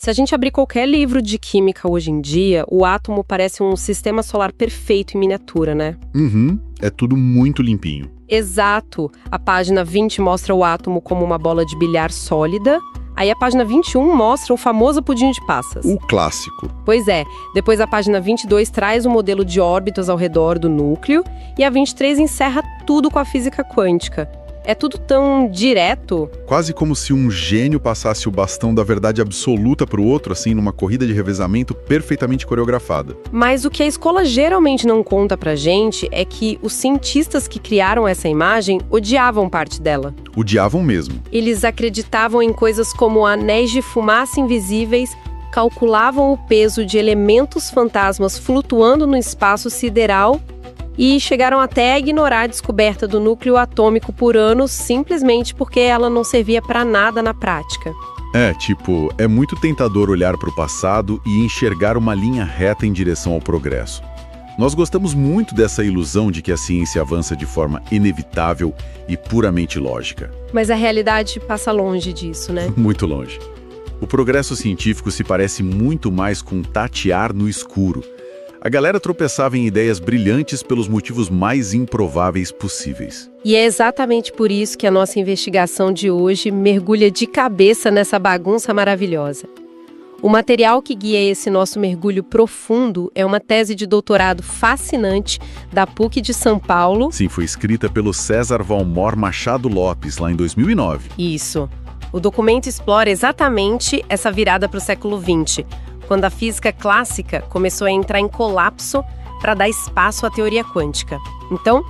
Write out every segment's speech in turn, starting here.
Se a gente abrir qualquer livro de química hoje em dia, o átomo parece um sistema solar perfeito em miniatura, né? Uhum, é tudo muito limpinho. Exato. A página 20 mostra o átomo como uma bola de bilhar sólida. Aí a página 21 mostra o famoso pudim de passas. O clássico. Pois é. Depois a página 22 traz o modelo de órbitas ao redor do núcleo. E a 23 encerra tudo com a física quântica. É tudo tão direto. Quase como se um gênio passasse o bastão da verdade absoluta para o outro, assim, numa corrida de revezamento perfeitamente coreografada. Mas o que a escola geralmente não conta pra gente é que os cientistas que criaram essa imagem odiavam parte dela. Odiavam mesmo. Eles acreditavam em coisas como anéis de fumaça invisíveis, calculavam o peso de elementos fantasmas flutuando no espaço sideral e chegaram até a ignorar a descoberta do núcleo atômico por anos simplesmente porque ela não servia para nada na prática. É muito tentador olhar para o passado e enxergar uma linha reta em direção ao progresso. Nós gostamos muito dessa ilusão de que a ciência avança de forma inevitável e puramente lógica. Mas a realidade passa longe disso, né? Muito longe. O progresso científico se parece muito mais com tatear no escuro. A galera tropeçava em ideias brilhantes pelos motivos mais improváveis possíveis. E é exatamente por isso que a nossa investigação de hoje mergulha de cabeça nessa bagunça maravilhosa. O material que guia esse nosso mergulho profundo é uma tese de doutorado fascinante da PUC de São Paulo. Sim, foi escrita pelo César Valmor Machado Lopes, lá em 2009. Isso. O documento explora exatamente essa virada para o século XX, quando a física clássica começou a entrar em colapso para dar espaço à teoria quântica. Então,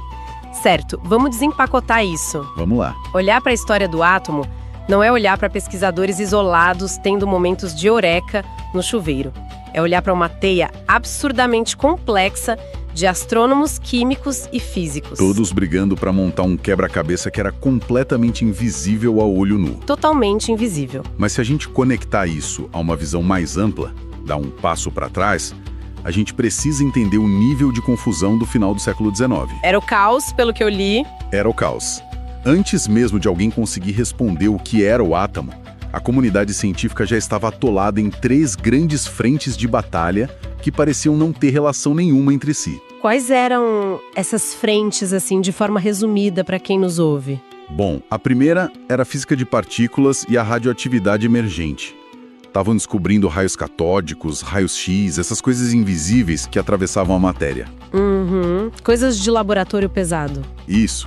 certo, vamos desempacotar isso. Vamos lá. Olhar para a história do átomo não é olhar para pesquisadores isolados tendo momentos de eureka no chuveiro. É olhar para uma teia absurdamente complexa de astrônomos, químicos e físicos. Todos brigando para montar um quebra-cabeça que era completamente invisível ao olho nu. Totalmente invisível. Mas se a gente conectar isso a uma visão mais ampla, dar um passo para trás, a gente precisa entender o nível de confusão do final do século XIX. Era o caos, pelo que eu li. Era o caos. Antes mesmo de alguém conseguir responder o que era o átomo, a comunidade científica já estava atolada em 3 grandes frentes de batalha que pareciam não ter relação nenhuma entre si. Quais eram essas frentes, assim, de forma resumida para quem nos ouve? Bom, a primeira era a física de partículas e a radioatividade emergente. Estavam descobrindo raios catódicos, raios-x, essas coisas invisíveis que atravessavam a matéria. Coisas de laboratório pesado. Isso.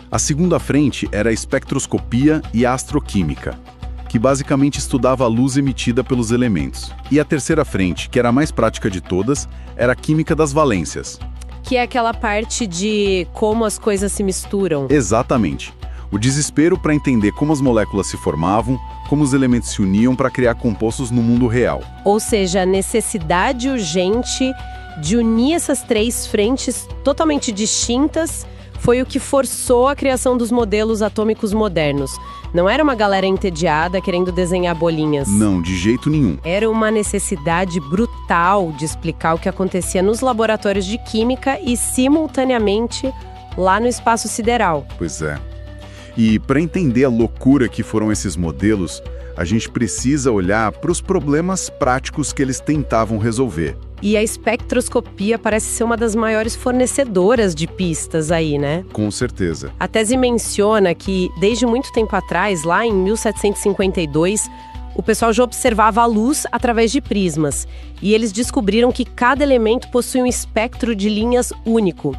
A segunda frente era a espectroscopia e a astroquímica, que basicamente estudava a luz emitida pelos elementos. E a terceira frente, que era a mais prática de todas, era a química das valências. Que é aquela parte de como as coisas se misturam. Exatamente. O desespero para entender como as moléculas se formavam, como os elementos se uniam para criar compostos no mundo real. Ou seja, a necessidade urgente de unir essas 3 frentes totalmente distintas foi o que forçou a criação dos modelos atômicos modernos. Não era uma galera entediada querendo desenhar bolinhas. Não, de jeito nenhum. Era uma necessidade brutal de explicar o que acontecia nos laboratórios de química e, simultaneamente, lá no espaço sideral. Pois é. E para entender a loucura que foram esses modelos, a gente precisa olhar para os problemas práticos que eles tentavam resolver. E a espectroscopia parece ser uma das maiores fornecedoras de pistas aí, né? Com certeza. A tese menciona que, desde muito tempo atrás, lá em 1752, o pessoal já observava a luz através de prismas. E eles descobriram que cada elemento possui um espectro de linhas único.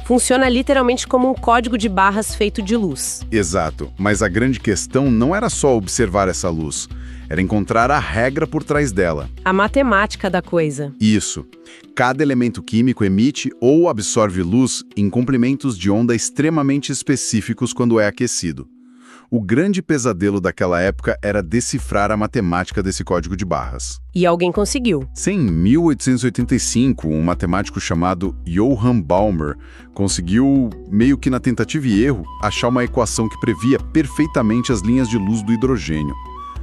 Funciona literalmente como um código de barras feito de luz. Exato, mas a grande questão não era só observar essa luz, era encontrar a regra por trás dela. A matemática da coisa. Isso. Cada elemento químico emite ou absorve luz em comprimentos de onda extremamente específicos quando é aquecido. O grande pesadelo daquela época era decifrar a matemática desse código de barras. E alguém conseguiu. Sim, em 1885, um matemático chamado Johann Balmer conseguiu, meio que na tentativa e erro, achar uma equação que previa perfeitamente as linhas de luz do hidrogênio.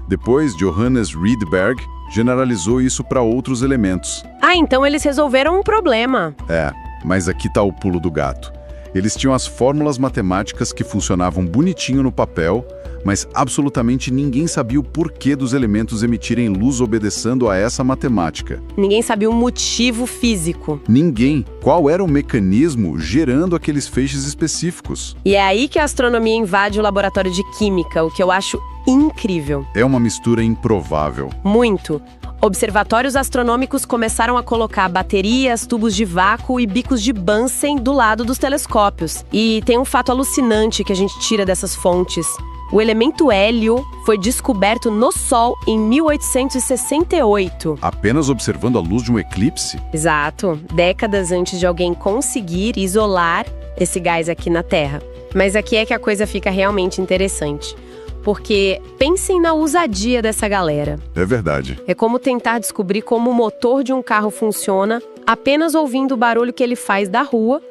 Depois, Johannes Rydberg generalizou isso para outros elementos. Ah, então eles resolveram um problema. É, mas aqui está o pulo do gato. Eles tinham as fórmulas matemáticas que funcionavam bonitinho no papel, mas absolutamente ninguém sabia o porquê dos elementos emitirem luz obedecendo a essa matemática. Ninguém sabia o motivo físico. Ninguém. Qual era o mecanismo gerando aqueles feixes específicos? E é aí que a astronomia invade o laboratório de química, o que eu acho incrível. É uma mistura improvável. Muito. Observatórios astronômicos começaram a colocar baterias, tubos de vácuo e bicos de Bunsen do lado dos telescópios. E tem um fato alucinante que a gente tira dessas fontes. O elemento hélio foi descoberto no Sol em 1868. Apenas observando a luz de um eclipse? Exato, décadas antes de alguém conseguir isolar esse gás aqui na Terra. Mas aqui é que a coisa fica realmente interessante. Porque pensem na ousadia dessa galera. É verdade. É como tentar descobrir como o motor de um carro funciona apenas ouvindo o barulho que ele faz da rua.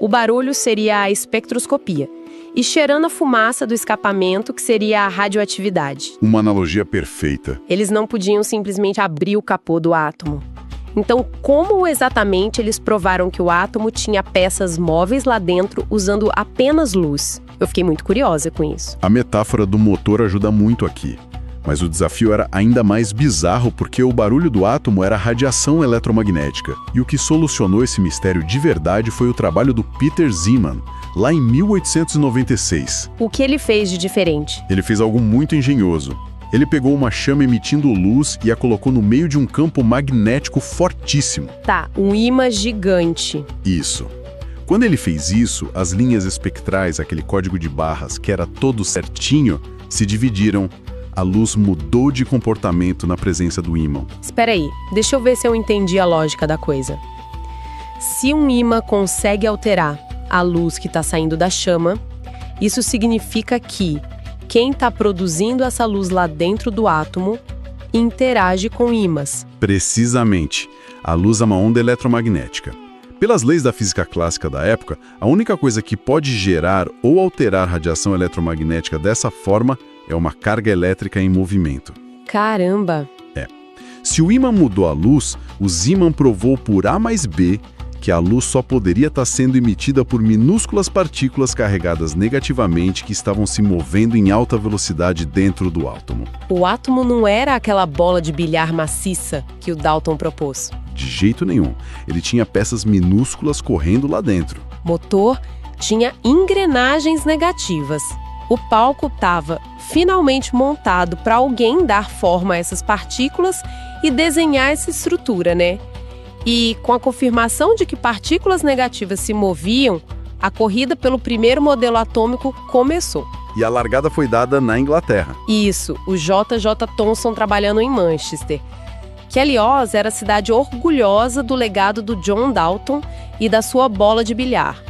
O barulho seria a espectroscopia. E cheirando a fumaça do escapamento, que seria a radioatividade. Uma analogia perfeita. Eles não podiam simplesmente abrir o capô do átomo. Então, como exatamente eles provaram que o átomo tinha peças móveis lá dentro usando apenas luz? Eu fiquei muito curiosa com isso. A metáfora do motor ajuda muito aqui. Mas o desafio era ainda mais bizarro porque o barulho do átomo era radiação eletromagnética. E o que solucionou esse mistério de verdade foi o trabalho do Peter Zeeman, lá em 1896. O que ele fez de diferente? Ele fez algo muito engenhoso. Ele pegou uma chama emitindo luz e a colocou no meio de um campo magnético fortíssimo. Tá, um ímã gigante. Isso. Quando ele fez isso, as linhas espectrais, aquele código de barras que era todo certinho, se dividiram. A luz mudou de comportamento na presença do ímã. Espera aí, deixa eu ver se eu entendi a lógica da coisa. Se um ímã consegue alterar a luz que está saindo da chama, isso significa que quem está produzindo essa luz lá dentro do átomo interage com ímãs. Precisamente. A luz é uma onda eletromagnética. Pelas leis da física clássica da época, a única coisa que pode gerar ou alterar radiação eletromagnética dessa forma é uma carga elétrica em movimento. Caramba! Se o ímã mudou a luz, o Zeeman provou por A mais B que a luz só poderia estar sendo emitida por minúsculas partículas carregadas negativamente que estavam se movendo em alta velocidade dentro do átomo. O átomo não era aquela bola de bilhar maciça que o Dalton propôs. De jeito nenhum. Ele tinha peças minúsculas correndo lá dentro. Motor tinha engrenagens negativas. O palco estava finalmente montado para alguém dar forma a essas partículas e desenhar essa estrutura, né? E com a confirmação de que partículas negativas se moviam, a corrida pelo primeiro modelo atômico começou. E a largada foi dada na Inglaterra. Isso, o J.J. Thomson trabalhando em Manchester. Kelly Oz era a cidade orgulhosa do legado do John Dalton e da sua bola de bilhar.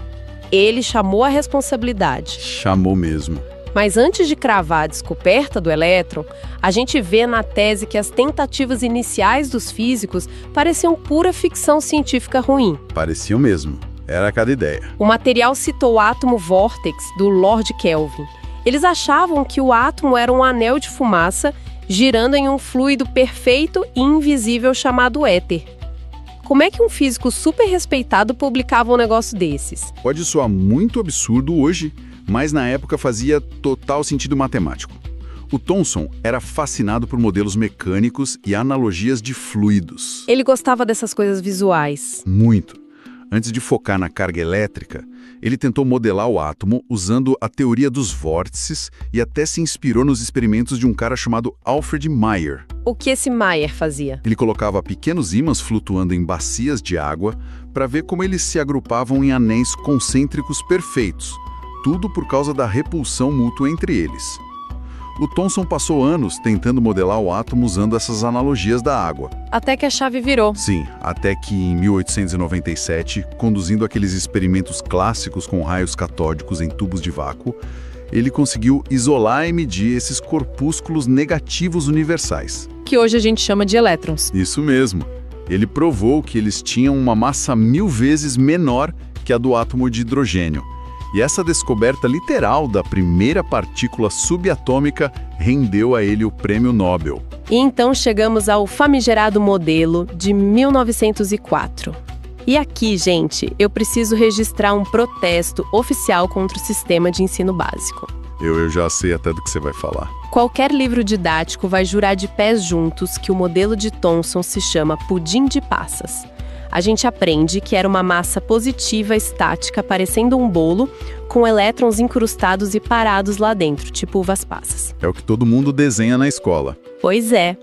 Ele chamou a responsabilidade. Chamou mesmo. Mas antes de cravar a descoberta do elétron, a gente vê na tese que as tentativas iniciais dos físicos pareciam pura ficção científica ruim. Pareciam mesmo. Era cada ideia. O material citou o átomo vórtex do Lord Kelvin. Eles achavam que o átomo era um anel de fumaça girando em um fluido perfeito e invisível chamado éter. Como é que um físico super respeitado publicava um negócio desses? Pode soar muito absurdo hoje, mas na época fazia total sentido matemático. O Thomson era fascinado por modelos mecânicos e analogias de fluidos. Ele gostava dessas coisas visuais. Muito. Antes de focar na carga elétrica, ele tentou modelar o átomo usando a teoria dos vórtices e até se inspirou nos experimentos de um cara chamado Alfred Meyer. O que esse Meyer fazia? Ele colocava pequenos ímãs flutuando em bacias de água para ver como eles se agrupavam em anéis concêntricos perfeitos, tudo por causa da repulsão mútua entre eles. O Thomson passou anos tentando modelar o átomo usando essas analogias da água. Até que a chave virou. Sim, até que em 1897, conduzindo aqueles experimentos clássicos com raios catódicos em tubos de vácuo, ele conseguiu isolar e medir esses corpúsculos negativos universais. Que hoje a gente chama de elétrons. Isso mesmo. Ele provou que eles tinham uma massa 1000 vezes menor que a do átomo de hidrogênio. E essa descoberta literal da primeira partícula subatômica rendeu a ele o Prêmio Nobel. E então chegamos ao famigerado modelo de 1904. E aqui, gente, eu preciso registrar um protesto oficial contra o sistema de ensino básico. Eu já sei até do que você vai falar. Qualquer livro didático vai jurar de pés juntos que o modelo de Thomson se chama pudim de passas. A gente aprende que era uma massa positiva estática parecendo um bolo, com elétrons incrustados e parados lá dentro, tipo uvas passas. É o que todo mundo desenha na escola. Pois é.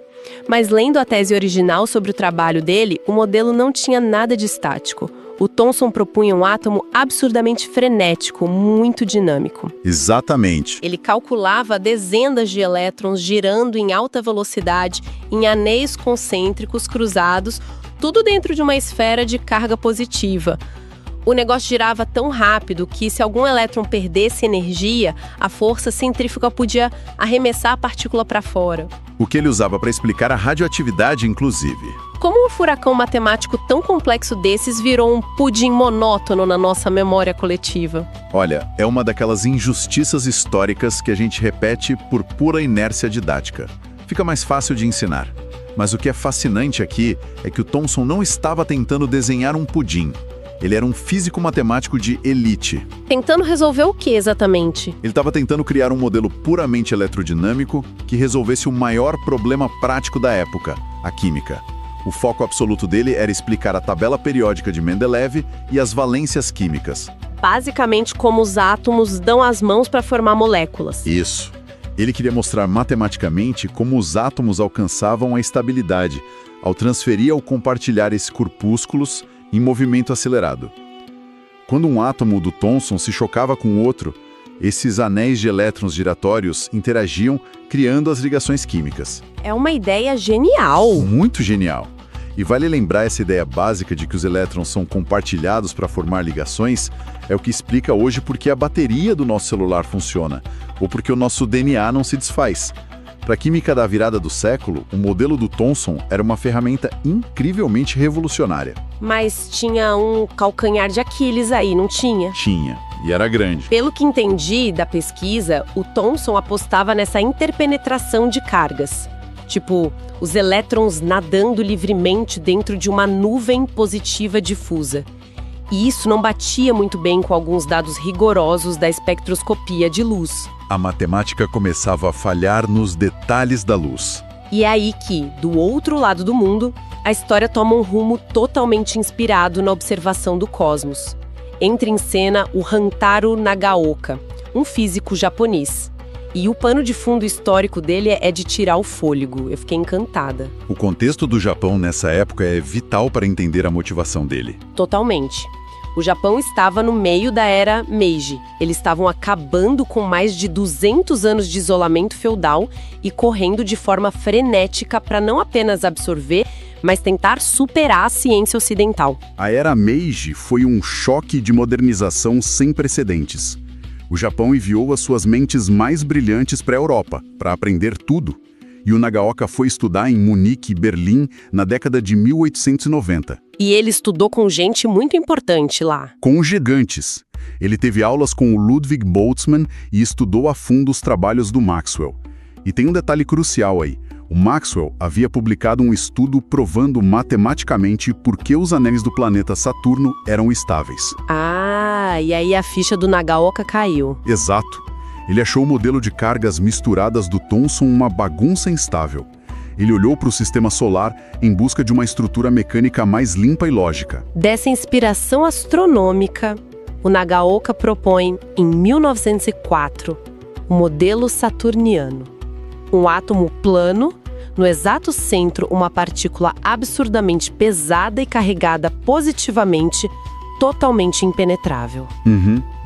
Mas lendo a tese original sobre o trabalho dele, o modelo não tinha nada de estático. O Thomson propunha um átomo absurdamente frenético, muito dinâmico. Exatamente. Ele calculava dezenas de elétrons girando em alta velocidade, em anéis concêntricos cruzados, tudo dentro de uma esfera de carga positiva. O negócio girava tão rápido que, se algum elétron perdesse energia, a força centrífuga podia arremessar a partícula para fora. O que ele usava para explicar a radioatividade, inclusive. Como um furacão matemático tão complexo desses virou um pudim monótono na nossa memória coletiva? Olha, é uma daquelas injustiças históricas que a gente repete por pura inércia didática. Fica mais fácil de ensinar. Mas o que é fascinante aqui é que o Thomson não estava tentando desenhar um pudim. Ele era um físico-matemático de elite. Tentando resolver o que exatamente? Ele estava tentando criar um modelo puramente eletrodinâmico que resolvesse o maior problema prático da época, a química. O foco absoluto dele era explicar a tabela periódica de Mendeleev e as valências químicas. Basicamente como os átomos dão as mãos para formar moléculas. Isso. Ele queria mostrar matematicamente como os átomos alcançavam a estabilidade ao transferir ou compartilhar esses corpúsculos em movimento acelerado. Quando um átomo do Thomson se chocava com o outro, esses anéis de elétrons giratórios interagiam, criando as ligações químicas. É uma ideia genial! Muito genial! E vale lembrar essa ideia básica de que os elétrons são compartilhados para formar ligações, é o que explica hoje por que a bateria do nosso celular funciona, ou porque o nosso DNA não se desfaz. Para a química da virada do século, o modelo do Thomson era uma ferramenta incrivelmente revolucionária. Mas tinha um calcanhar de Aquiles aí, não tinha? Tinha, e era grande. Pelo que entendi da pesquisa, o Thomson apostava nessa interpenetração de cargas. Tipo, os elétrons nadando livremente dentro de uma nuvem positiva difusa. E isso não batia muito bem com alguns dados rigorosos da espectroscopia de luz. A matemática começava a falhar nos detalhes da luz. E é aí que, do outro lado do mundo, a história toma um rumo totalmente inspirado na observação do cosmos. Entra em cena o Hantaro Nagaoka, um físico japonês. E o pano de fundo histórico dele é de tirar o fôlego. Eu fiquei encantada. O contexto do Japão nessa época é vital para entender a motivação dele. Totalmente. O Japão estava no meio da era Meiji. Eles estavam acabando com mais de 200 anos de isolamento feudal e correndo de forma frenética para não apenas absorver, mas tentar superar a ciência ocidental. A era Meiji foi um choque de modernização sem precedentes. O Japão enviou as suas mentes mais brilhantes para a Europa, para aprender tudo. E o Nagaoka foi estudar em Munique e Berlim na década de 1890. E ele estudou com gente muito importante lá. Com gigantes. Ele teve aulas com o Ludwig Boltzmann e estudou a fundo os trabalhos do Maxwell. E tem um detalhe crucial aí. O Maxwell havia publicado um estudo provando matematicamente por que os anéis do planeta Saturno eram estáveis. Ah, e aí a ficha do Nagaoka caiu. Exato. Ele achou o modelo de cargas misturadas do Thomson uma bagunça instável. Ele olhou para o sistema solar em busca de uma estrutura mecânica mais limpa e lógica. Dessa inspiração astronômica, o Nagaoka propõe, em 1904, o modelo saturniano. Um átomo plano, no exato centro uma partícula absurdamente pesada e carregada positivamente, totalmente impenetrável.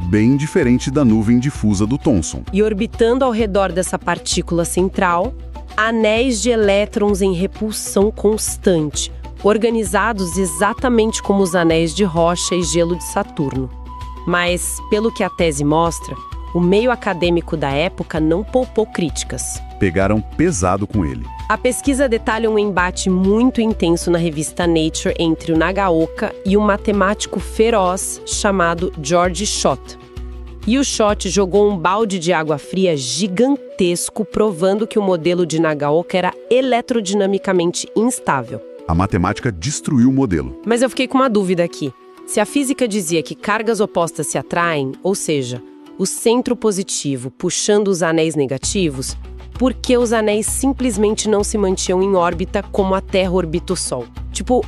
Bem diferente da nuvem difusa do Thomson. E orbitando ao redor dessa partícula central, anéis de elétrons em repulsão constante, organizados exatamente como os anéis de rocha e gelo de Saturno. Mas, pelo que a tese mostra, o meio acadêmico da época não poupou críticas. Pegaram pesado com ele. A pesquisa detalha um embate muito intenso na revista Nature entre o Nagaoka e um matemático feroz chamado George Schott. E o Schott jogou um balde de água fria gigantesco, provando que o modelo de Nagaoka era eletrodinamicamente instável. A matemática destruiu o modelo. Mas eu fiquei com uma dúvida aqui. Se a física dizia que cargas opostas se atraem, ou seja, o centro positivo puxando os anéis negativos, por que os anéis simplesmente não se mantinham em órbita como a Terra orbita o Sol? Tipo,